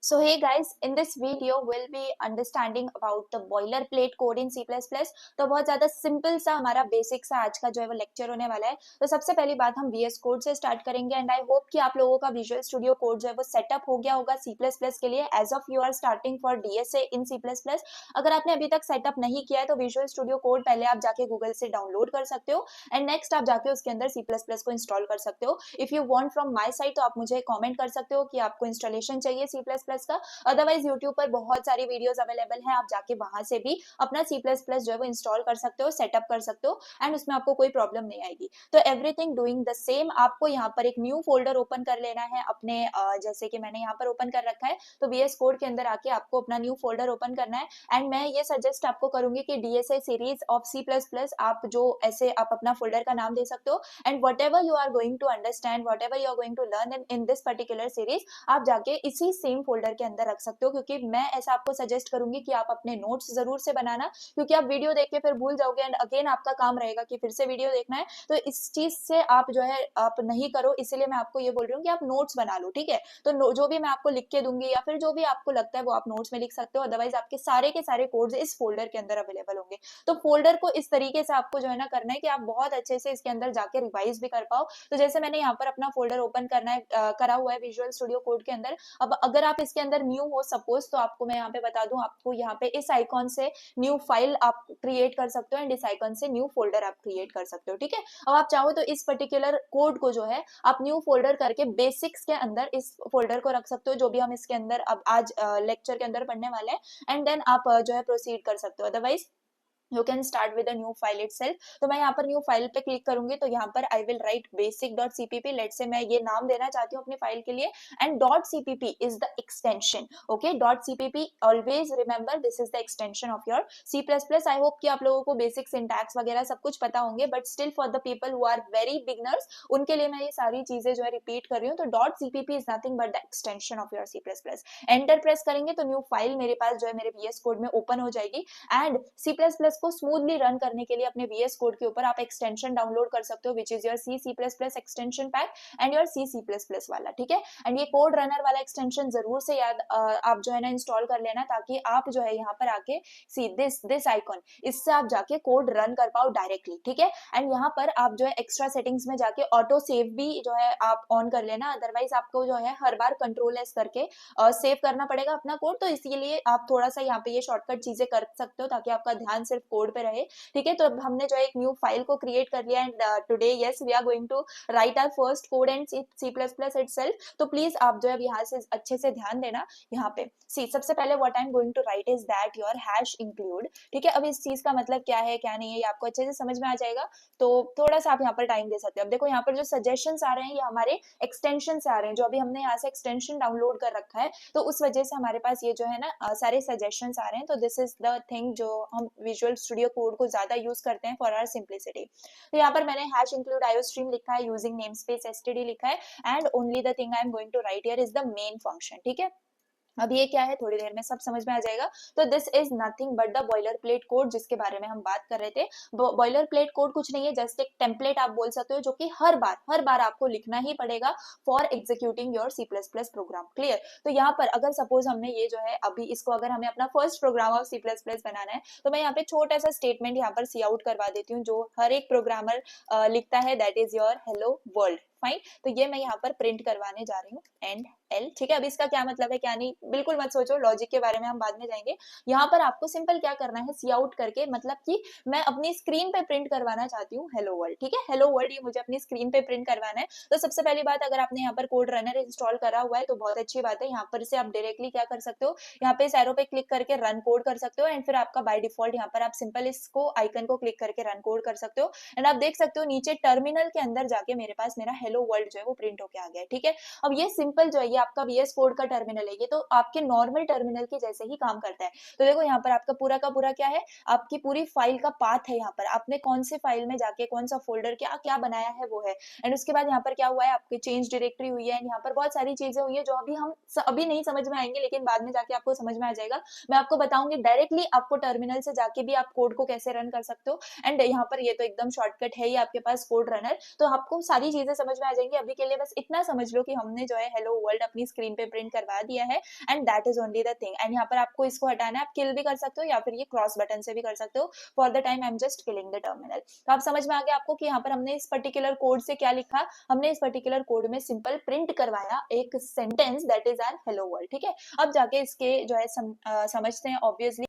So hey guys, in this video we'll be understanding about the boilerplate code in C++। तो बहुत ज्यादा simple सा हमारा basic सा आज का जो है वो लेक्चर होने वाला है। तो सबसे पहली बात हम VS कोड से स्टार्ट करेंगे एंड आई होप कि आप लोगों का विजुअल स्टूडियो कोड जो है वो सेटअप हो गया होगा C++ के लिए as of you are starting for DSA in C++। अगर आपने अभी तक सेटअप नहीं किया है तो विजुअल स्टूडियो कोड पहले आप जाके गूगल से डाउनलोड कर सकते हो एंड नेक्स्ट आप जाके उसके अंदर C++ को इंस्टॉल कर सकते हो। If you want from my side तो आप मुझे कमेंट कर सकते हो कि आपको इंस्टॉलेशन चाहिए C++ का। अदरवाइज यूट्यूब पर बहुत सारी वीडियोस अवेलेबल हैं, आप जाके वहां से भी अपना C++ जो है वो इंस्टॉल कर सकते हो, सेटअप कर सकते हो एंड उसमें आपको कोई प्रॉब्लम नहीं आएगी। तो एवरीथिंग डूइंग द सेम, आपको यहाँ पर एक न्यू फोल्डर ओपन कर लेना है अपने जैसे कि मैंने यहाँ पर ओपन कर रखा है, तो VS कोड के अंदर आके आपको अपना न्यू फोल्डर ओपन करना है एंड मैं ये सजेस्ट आपको करूंगी कि DSA सीरीज ऑफ C++ आप जो ऐसे आप अपना फोल्डर का नाम दे सकते हो and whatever you are going to understand, whatever you are going to learn in this particular series आप जाके इसी सेम फोल्डर के अंदर रख सकते हो। क्योंकि मैं ऐसा आपको सजेस्ट करूंगी कि आप अपने नोट्स जरूर से बनाना, क्योंकि आप वीडियो देख के फिर भूल जाओगे एंड अगेन आपका काम रहेगा कि फिर से वीडियो देखना है। तो इस चीज से आप जो है आप नहीं करो, इसीलिए मैं आपको ये बोल रही हूँ कि आप नोट्स बना लो, ठीक है। तो जो भी मैं आपको लिख के दूंगी या फिर जो भी आपको लगता है वो आप नोट्स में लिख सकते हो, अदरवाइज आपके सारे कोड्स इस फोल्डर के अंदर अवेलेबल होंगे। तो फोल्डर को इस तरीके से आपको जो है ना करना है कि आप बहुत अच्छे से इसके अंदर जाके रिवाइज भी कर पाओ। तो जैसे मैंने यहाँ पर अपना फोल्डर ओपन करना है करा हुआ है विजुअल स्टूडियो कोड के अंदर। अब अगर आप इसके अंदर न्यू हो सपोज, तो आपको मैं यहाँ पे बता दूं, आपको यहाँ पे इस आइकॉन से न्यू फाइल आप क्रिएट कर सकते हो एंड इस आइकॉन से न्यू फोल्डर आप क्रिएट कर सकते हो, ठीक है। अब आप चाहो तो इस पर्टिकुलर कोड को जो है आप न्यू फोल्डर करके बेसिक्स के अंदर इस फोल्डर को रख सकते हो, जो भी हम इसके अंदर अब आज लेक्चर के अंदर पढ़ने वाले हैं, एंड देन आप जो है प्रोसीड कर सकते हो। Otherwise you can start with a new file itself. तो मैं यहाँ पर न्यू फाइल पे क्लिक करूंगी तो यहाँ पर I will write basic.cpp। Late से मैं ये नाम देना चाहती हूँ अपनी फाइल के लिए and .cpp is the extension. Okay, .cpp always remember this is the extension of your C++। I hope कि आप लोगों को बेसिक सिंटैक्स वगैरह सब कुछ पता होंगे, but still for the people who are very beginners उनके लिए मैं ये सारी चीजें जो है रिपीट कर रही हूँ। तो .cpp is nothing but the extension of your C++। Enter press करेंगे तो न्यू फाइल मेरे पास जो है मेरे VS कोड में ओपन हो जाएगी एंड C++ को स्मूथली रन करने के लिए अपने VS कोड के ऊपर आप एक्सटेंशन डाउनलोड कर सकते हो, which is your C++ extension pack and your C++ वाला, ठीक है। एंड ये कोड रनर वाला एक्सटेंशन जरूर से याद आप जो है ना इंस्टॉल कर लेना, ताकि आप जो है यहाँ पर आके सी दिस आइकॉन, इससे आप जाके कोड रन कर पाओ डायरेक्टली, ठीक है। एंड यहाँ पर आप जो है एक्स्ट्रा सेटिंग्स में जाके ऑटो सेव भी जो है आप ऑन कर लेना, अदरवाइज आपको जो है हर बार Ctrl+S करके सेव करना पड़ेगा अपना कोड। तो इसीलिए आप थोड़ा सा यहाँ पे ये शॉर्टकट चीजें कर सकते हो ताकि आपका ध्यान सिर्फ कोड पे रहे, ठीक है। तो अब हमने जो है एक न्यू फाइल को क्रिएट कर लिया and today yes we are going to write our first code and C++ itself. तो प्लीज आप जो है यहाँ से अच्छे से ध्यान देना। यहाँ पे सी सबसे पहले what I am going to write is that your hash include, ठीक है। अब इस चीज का मतलब क्या है क्या नहीं है ये आपको अच्छे से समझ में आ जाएगा, तो थोड़ा सा आप यहाँ पर टाइम दे सकते हो। अब देखो यहाँ पर जो सजेशंस आ रहे हैं ये हमारे एक्सटेंशन से आ रहे हैं, जो अभी हमने यहाँ से एक्सटेंशन डाउनलोड कर रखा है, तो उस वजह से हमारे पास ये जो है ना सारे सजेशंस आ रहे हैं। तो दिस इज द थिंग जो हम विजुअल स्टूडियो कोड को ज्यादा यूज करते हैं फॉर आवर सिंप्लिसिटी। तो यहाँ पर मैंने हैश इंक्लूड आईओस्ट्रीम लिखा है, यूजिंग नेम स्पेस std लिखा है and only the thing I am going to write here is the main function, ठीक है। अब ये क्या है थोड़ी देर में सब समझ में आ जाएगा। तो this is nothing but the boiler plate code जिसके बारे में हम बात कर रहे थे। बॉयलर प्लेट कोड कुछ नहीं है, जस्ट एक टेम्पलेट आप बोल सकते हो, जो कि हर बार आपको लिखना ही पड़ेगा for executing your C++ program, clear. तो यहाँ पर अगर सपोज हमने ये जो है अभी इसको अगर हमें अपना फर्स्ट प्रोग्राम ऑफ C++ बनाना है, तो मैं यहाँ पे छोटा सा स्टेटमेंट यहाँ पर सी आउट करवा देती हूँ जो हर एक प्रोग्रामर लिखता है, that is your hello world, fine. तो ये मैं यहाँ पर प्रिंट करवाने जा रही हूँ एंड एल, ठीक है। अब इसका क्या मतलब है क्या नहीं बिल्कुल मत सोचो, लॉजिक के बारे में हम बाद में जाएंगे। यहाँ पर आपको सिंपल क्या करना है, सी आउट करके मतलब कि मैं अपनी स्क्रीन पे प्रिंट करवाना चाहती हूँ हेलो वर्ल्ड, ठीक है। हेलो वर्ल्ड ये मुझे अपनी स्क्रीन पे प्रिंट करवाना है। तो सबसे पहली बात, अगर आपने यहाँ पर कोड रनर इंस्टॉल करा हुआ है तो बहुत अच्छी बात है, यहाँ पर से आप डायरेक्टली क्या कर सकते हो, यहाँ पे इस एरो पे क्लिक करके रन कोड कर सकते हो एंड फिर आपका बाय डिफॉल्ट यहाँ पर आप सिंपल इसको आइकन को क्लिक करके रन कोड कर सकते हो एंड आप देख सकते हो नीचे टर्मिनल के अंदर जाके मेरे पास मेरा हेलो वर्ल्ड जो है वो प्रिंट होके आ गया है, ठीक है। अब ये सिंपल जो है ये आपका VS कोड का टर्मिनल है, ये तो आपके नॉर्मल टर्मिनल के जैसे ही काम करता है। तो देखो यहाँ पर आपका पूरा का पूरा क्या है, आपकी पूरी फाइल का पाथ है, यहाँ पर आपने कौन से फाइल में जाके कौन सा फोल्डर क्या क्या बनाया है वो है। एंड उसके बाद यहाँ पर क्या हुआ है, आपकी चेंज डायरेक्टरी हुई है एंड यहाँ पर बहुत सारी चीजें हुई है जो अभी हम अभी नहीं समझ में आएंगे, लेकिन बाद में जाके आपको समझ में आ जाएगा। मैं आपको बताऊंगी डायरेक्टली आपको टर्मिनल से जाके भी आप कोड को कैसे रन कर सकते हो। एंड यहाँ पर ये तो एकदम शॉर्टकट है ही आपके पास कोड रनर, तो आपको सारी चीजें समझ समझ में आ जाएंगे। अभी के लिए बस इतना समझ लो कि हमने जो है हेलो वर्ल्ड अपनी स्क्रीन पे प्रिंट करवा दिया है and that is only the thing. And यहाँ पर आपको इसको हटाना है, आप किल भी कर सकते हो या फिर ये क्रॉस बटन से भी कर सकते हो। For the time I am just killing the terminal. तो आप समझ में आ गया आपको कि यहाँ पर हमने इस पर्टिकुलर कोड से क्या लिखा, हमने इस पर्टिकुलर कोड में सिंपल प्रिंट करवाया एक sentence that is our hello world. ठीक है, अब जाके इसके जो है समझते हैं ऑब्वियसली।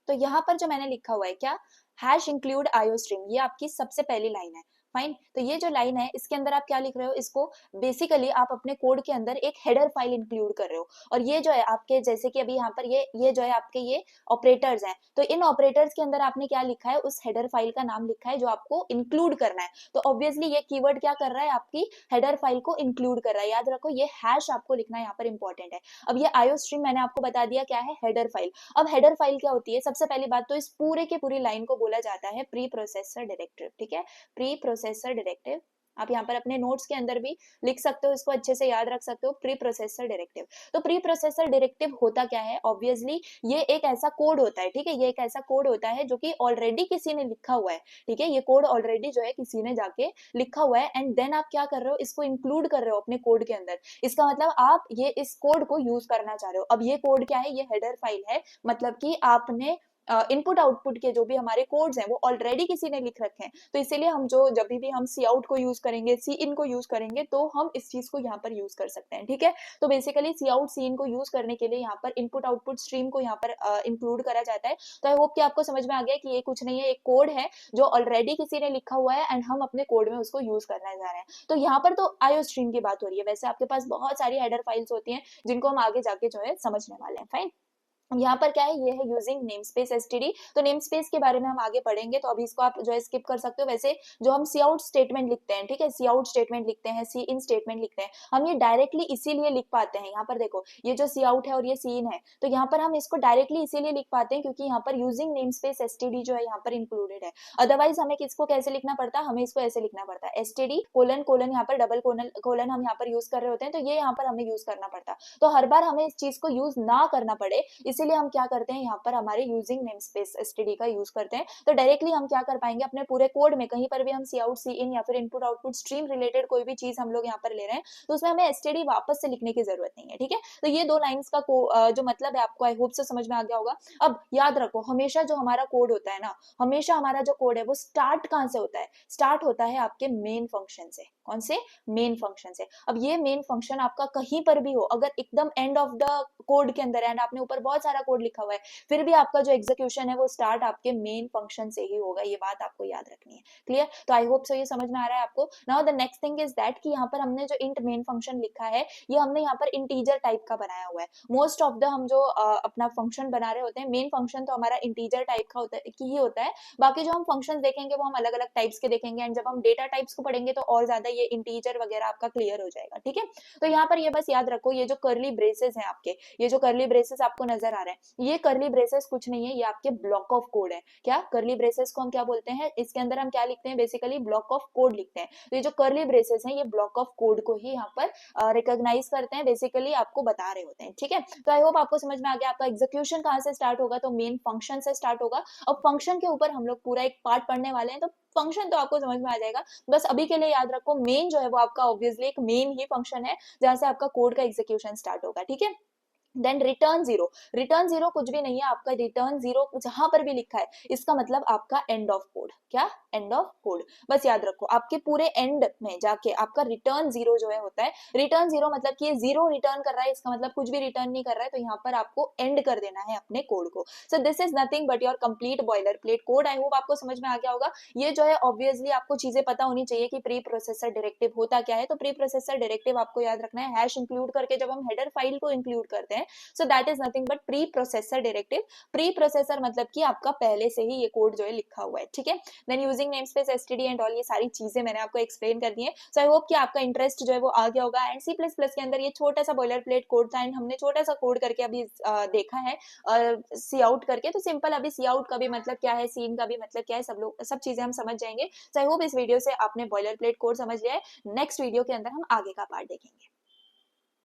तो यहाँ पर जो मैंने लिखा हुआ है क्या, हैश इंक्लूड आईओ स्ट्रीम, ये आपकी सबसे पहली लाइन है। फाइन, तो ये जो लाइन है इसके अंदर आप क्या लिख रहे हो, इसको बेसिकली आप अपने कोड के अंदर एक हेडर फाइल इंक्लूड कर रहे हो। और ये जो है आपके, जैसे कि अभी यहाँ पर ये जो है आपके ये ऑपरेटर्स हैं, तो इन ऑपरेटर्स के अंदर आपने क्या लिखा है, उस हेडर फाइल का नाम लिखा है जो आपको इंक्लूड करना है। तो ऑब्वियसली ये कीवर्ड क्या कर रहा है, आपकी हेडर फाइल को इंक्लूड कर रहा है। याद रखो ये हैश आपको लिखना यहाँ पर इंपॉर्टेंट है। अब ये आईओ स्ट्रीम मैंने आपको बता दिया क्या है, हेडर फाइल। अब हेडर फाइल क्या होती है, सबसे पहली बात तो इस पूरे के पूरी लाइन को बोला जाता है प्री प्रोसेसर डायरेक्टिव। ठीक है, प्री प्रोसेसर डायरेक्टिव, आप यहाँ पर अपने नोट्स के अंदर भी लिख सकते हो, इसको अच्छे से याद रख सकते हो, प्री प्रोसेसर डायरेक्टिव। तो प्री प्रोसेसर डायरेक्टिव होता क्या है, ऑब्वियसली ये एक ऐसा कोड होता है। ठीक है, ये एक ऐसा कोड होता है जो कि ऑलरेडी किसी ने लिखा हुआ है। ठीक है, ये कोड ऑलरेडी जो है किसी ने जाके लिखा हुआ है एंड देन आप क्या कर रहे हो, इसको इंक्लूड कर रहे हो अपने कोड के अंदर। इसका मतलब आप ये इस कोड को यूज करना चाह रहे हो। अब ये कोड क्या है, ये हेडर फाइल है, मतलब कि आपने इनपुट आउटपुट के जो भी हमारे कोड्स हैं वो ऑलरेडी किसी ने लिख रखे हैं। तो इसीलिए हम जो जब भी हम सी आउट को यूज करेंगे, सी इन को यूज करेंगे, तो हम इस चीज को यहाँ पर यूज कर सकते हैं। ठीक है, तो बेसिकली सी आउट सी इन को यूज करने के लिए यहाँ पर इनपुट आउटपुट स्ट्रीम को यहाँ पर इंक्लूड करा जाता है। तो आई होप कि आपको समझ में आ गया कि ये कुछ नहीं है, एक कोड है जो ऑलरेडी किसी ने लिखा हुआ है एंड हम अपने कोड में उसको यूज करने जा रहे हैं। तो यहाँ पर तो आईओ स्ट्रीम की बात हो रही है, वैसे आपके पास बहुत सारी हेडर फाइल्स होती हैं जिनको हम आगे जाके जो है समझने वाले हैं। फाइन, यहाँ पर क्या है, ये है यूजिंग नेम स्पेस एसटीडी। तो नेम स्पेस के बारे में हम आगे पढ़ेंगे, तो अभी इसको आप जो है स्किप कर सकते हो। वैसे जो हम सी आउट स्टेटमेंट लिखते हैं, ठीक है, सी आउट स्टेटमेंट लिखते हैं, सी इन स्टेटमेंट लिखते हैं, हम ये डायरेक्टली इसीलिए लिख पाते हैं। यहाँ पर देखो ये जो सी आउट है और ये सी इन है, तो यहाँ पर हम इसको डायरेक्टली इसीलिए लिख पाते हैं क्योंकि यहाँ पर यूजिंग नेम स्पेस एसटीडी जो है यहाँ पर इंक्लूडेड है। अदरवाइज हमें किसको कैसे लिखना पड़ता है, हमें इसको ऐसे लिखना पड़ता है, एसटीडी कोलन कोलन, यहाँ पर डबल कोलन कोलन हम यहाँ पर यूज कर रहे होते हैं, तो ये यहाँ पर हमें यूज करना पड़ता। तो हर बार हमें इस चीज को यूज ना करना पड़े, इसीलिए हम क्या करते हैं, यहाँ पर हमारे यूजिंग नेम स्पेस एसटीडी का यूज करते हैं। तो डायरेक्टली हम क्या कर पाएंगे, अपने पूरे कोड में कहीं पर भी हम सी आउट सी इन या फिर इनपुट आउटपुट स्ट्रीम रिलेटेड कोई भी चीज हम लोग यहाँ पर ले रहे हैं, तो उसमें हमें एसटीडी वापस से लिखने की जरूरत नहीं है। ठीक है, तो ये दो लाइंस का जो मतलब है आपको आई होप से समझ में आ गया होगा। अब याद रखो, हमेशा जो हमारा कोड होता है ना, हमेशा हमारा जो कोड है वो स्टार्ट कहाँ से होता है, स्टार्ट होता है आपके मेन फंक्शन से। कौन से, मेन फंक्शन से। अब ये मेन फंक्शन आपका कहीं पर भी हो, अगर एकदम एंड ऑफ द कोड के अंदर है एंड आपने ऊपर बहुत सारा कोड लिखा हुआ है, फिर भी आपका जो एग्जीक्यूशन है वो स्टार्ट आपके मेन फंक्शन से ही होगा। ये बात आपको याद रखनी है। क्लियर, तो आई होप सो ये समझ में आ रहा है आपको। Now the next thing is that कि यहाँ पर हमने जो इंट मेन फंक्शन लिखा है, ये हमने यहाँ पर इंटीजर टाइप का बनाया हुआ है। मोस्ट ऑफ द हम जो अपना फंक्शन बना रहे होते हैं, मेन फंक्शन तो हमारा इंटीजर टाइप का होता है की ही होता है। बाकी जो हम फंक्शन देखेंगे वो हम अलग अलग टाइप्स के देखेंगे एंड जब हम डेटा टाइप्स को पढ़ेंगे तो और ज्यादा ये इंटीजर वगैरह आपका क्लियर हो जाएगा। ठीक है, तो यहाँ पर ये बस याद रखो, ये जो कर्ली ब्रेसेस हैं आपके, ये जो कर्ली ब्रेसेस आपको नजर आ रहे हैं, ये कर्ली ब्रेसेस कुछ नहीं है, ये आपके ब्लॉक ऑफ कोड है। क्या, कर्ली ब्रेसेस को हम क्या बोलते हैं, इसके अंदर हम क्या लिखते हैं, बेसिकली ब्लॉक ऑफ कोड लिखते हैं। तो ये जो कर्ली ब्रेसेस हैं, ये ब्लॉक ऑफ कोड को ही यहाँ पर रिकॉग्नाइज करते हैं, बेसिकली आपको बता रहे होते हैं। ठीक है, तो आई होप आपको समझ में आ गया। आपका एग्जीक्यूशन कहाँ से स्टार्ट होगा, तो मेन फंक्शन से स्टार्ट होगा। अब फंक्शन के ऊपर हम लोग पूरा एक पार्ट पढ़ने वाले हैं, तो फंक्शन तो आपको समझ में आ जाएगा। बस अभी के लिए याद रखो, मेन जो है वो आपका ऑब्वियसली एक मेन ही फंक्शन है जहां से आपका कोड का एग्जीक्यूशन स्टार्ट होगा। ठीक है, then return zero, return zero कुछ भी नहीं है आपका, रिटर्न जीरो जहां पर भी लिखा है इसका मतलब आपका एंड ऑफ कोड। क्या, एंड ऑफ कोड। बस याद रखो, आपके पूरे एंड में जाके आपका रिटर्न जीरो जो है होता है। रिटर्न जीरो मतलब कि ये जीरो रिटर्न कर रहा है, इसका मतलब कुछ भी रिटर्न नहीं कर रहा है, तो यहाँ पर आपको एंड कर देना है अपने कोड को। So this is nothing but your complete boiler plate code. I hope आपको समझ में आ गया होगा। ये जो है ऑब्वियसली आपको चीजें पता होनी चाहिए कि प्री प्रोसेसर डायरेक्टिव होता क्या है। तो प्री प्रोसेसर डायरेक्टिव आपको याद रखना है, हैश इंक्लूड करके जब हम हेडर फाइल को इंक्लूड करते हैं, so that is nothing but pre processor directive. Pre processor मतलब कि आपका पहले से ही ये कोड जो है लिखा हुआ है। ठीक है, then using namespace STD and all, ये सारी चीजें मैंने आपको एक्सप्लेन कर दी है। सो आई होप कि आपका इंटरेस्ट जो है वो आ गया होगा। एंड सी प्लस प्लस के अंदर ये छोटा सा बॉयलर प्लेट कोड था एंड हमने छोटा सा कोड करके अभी देखा है सी आउट करके। तो सिंपल, अभी सी आउट का भी मतलब क्या है, सीन का भी मतलब क्या है, सब चीजें हम समझ जाएंगे। सो आई होप इस वीडियो से आपने बॉयलर प्लेट कोड समझ लिया है। नेक्स्ट वीडियो के अंदर हम आगे का पार्ट देखेंगे।